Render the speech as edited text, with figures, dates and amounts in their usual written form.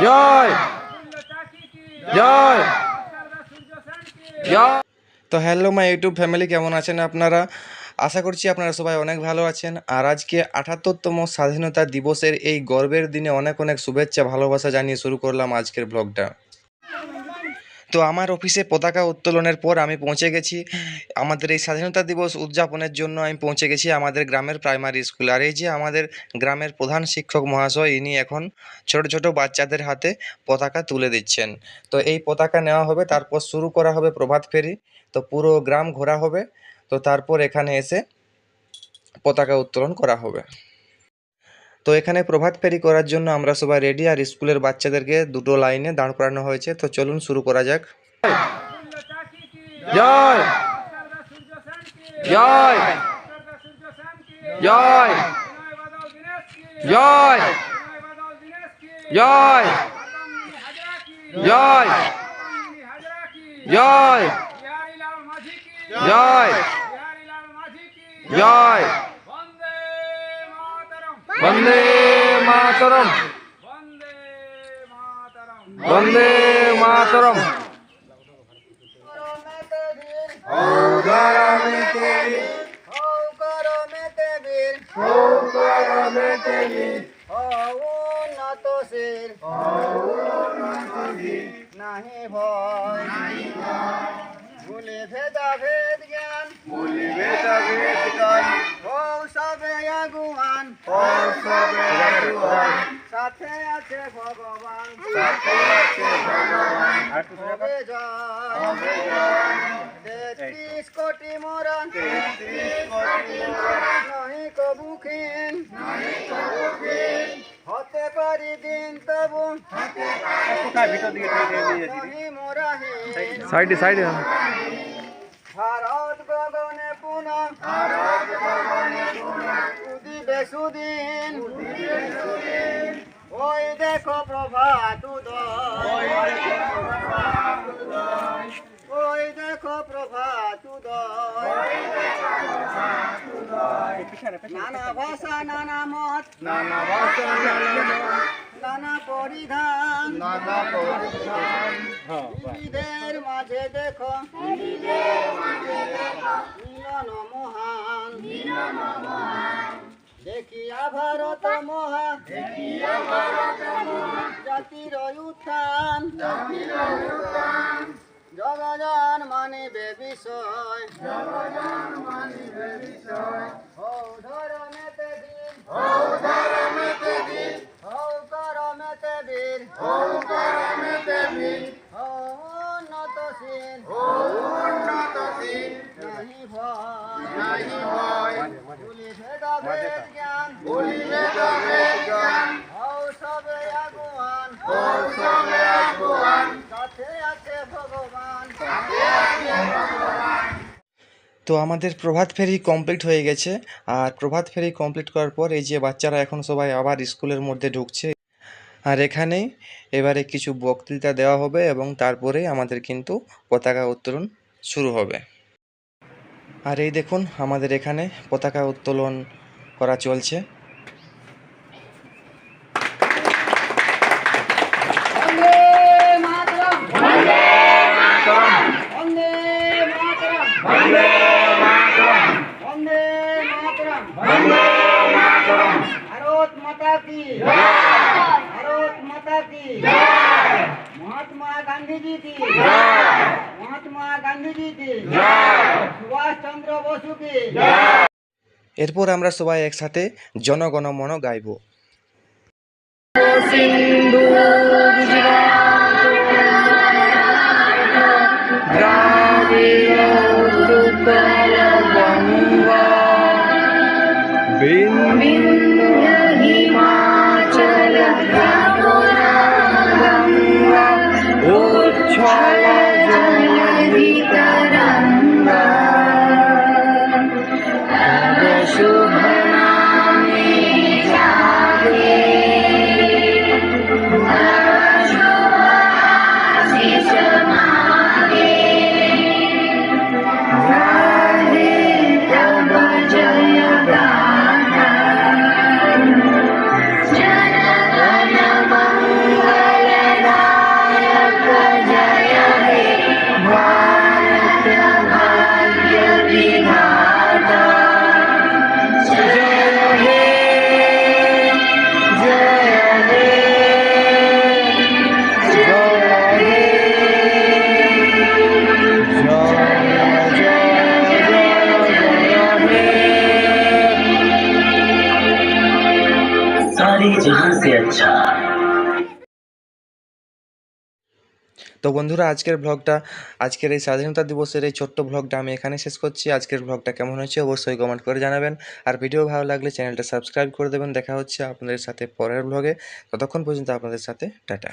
জয় জয় জয়। তো hello my YouTube family, কেমন আছেন আপনারা? আশা করছি আপনারা সবাই অনেক ভালো আছেন। আর আজকে ৭৮তম স্বাধীনতা দিবসের এই গর্বের দিনে অনেক অনেক শুভেচ্ছা ভালোবাসা জানিয়ে শুরু করলাম আজকের ব্লগটা। তো আমার অফিসে পতাকা উত্তোলনের পর আমি পৌঁছে গেছি আমাদের এই স্বাধীনতা দিবস উদযাপনের জন্য। আমি পৌঁছে গেছি আমাদের গ্রামের প্রাইমারি স্কুল। আর এই যে আমাদের গ্রামের প্রধান শিক্ষক মহাশয়, ইনি এখন ছোট ছোট বাচ্চাদের হাতে পতাকা তুলে দিচ্ছেন। তো এই পতাকা নেওয়া হবে, তারপর শুরু করা হবে প্রভাত ফেরি। তো পুরো গ্রাম ঘোরা হবে, তো তারপর এখানে এসে পতাকা উত্তোলন করা হবে। তো এখানে প্রভাত ফেরি করার জন্য আমরা সবাই রেডি, আর স্কুলের বাচ্চাদেরকে দুটো লাইনে দাঁড় করানো হয়েছে। তো চলুন শুরু করা যাক। জয় জয় জয় জয় জয় জয় জয় জয় জয়। বন্দে মাতরম বন্দে মাতরম। নাহি ভয় ভুলে ভেদা ভেদ জ্ঞান হও সবে আগুয়ান সাথে আছে ভগবান হবে জয় ৩৩ কোটি মরণ নহি কবুখিন হতে পারি দিন তবু নহি মোরাহীন সাইডে সাইডে। ভারত গগনে পুনঃ উদিবে সুদিন ওই দেখো প্রভাত উদয় ওই দেখো প্রভাত উদয় নানা ভাষা নানা মত নানা পরিধান বিবিধের মাঝে দেখো মিলন মহান দেখিয়া ভারত মহা জাতির উত্থান জগজন মানিবে বিষয় হও ধরমেতে দিন হও করমেতে বীর হও উন্নতশীল নাহি ভয় ভুলি ভেদা ভেদ জ্ঞান হও সবে আগুয়ান সাথে আছে ভগবান। তো আমাদের প্রভাত ফেরি কমপ্লিট হয়ে গেছে। আর প্রভাত ফেরি কমপ্লিট করার পর এই যে বাচ্চারা এখন সবাই আবার স্কুলের মধ্যে ঢুকছে। আর এখানে এবারে কিছু বক্তৃতা দেওয়া হবে এবং তারপরে আমাদের কিন্তু পতাকা উত্তোলন শুরু হবে। আর এই দেখুন আমাদের এখানে পতাকা উত্তোলন করা চলছে। বন্দে মাতরম বন্দে মাতরম বন্দে মাতরম ভারত মাতা কি ভারত মাতা কি মহাত্মা গান্ধীজি কি মহাত্মা গান্ধীজি কি সুভাষ চন্দ্র বসু কি। এরপর আমরা সবাই একসাথে জনগণমন গাইব। সিন্ধু দ্রাবিড় উৎকল গঙ্গা বিন্ধ্য হিমাচল গঙ্গা উচ্ছল জলধি তরঙ্গা তব শুভ নামে জাগে जहां से अच्छा। তো বন্ধুরা আজকের এই স্বাধীনতা দিবসের এই ছোট্ট ব্লগটা আমি এখানে শেষ করছি। আজকের ব্লগটা কেমন হয়েছে অবশ্যই কমেন্ট করে জানাবেন, আর ভিডিও ভালো লাগলে চ্যানেলটা সাবস্ক্রাইব করে দেবেন। দেখা হচ্ছে আপনাদের সাথে পরের ব্লগে, ততক্ষণ পর্যন্ত আপনাদের সাথে টাটা।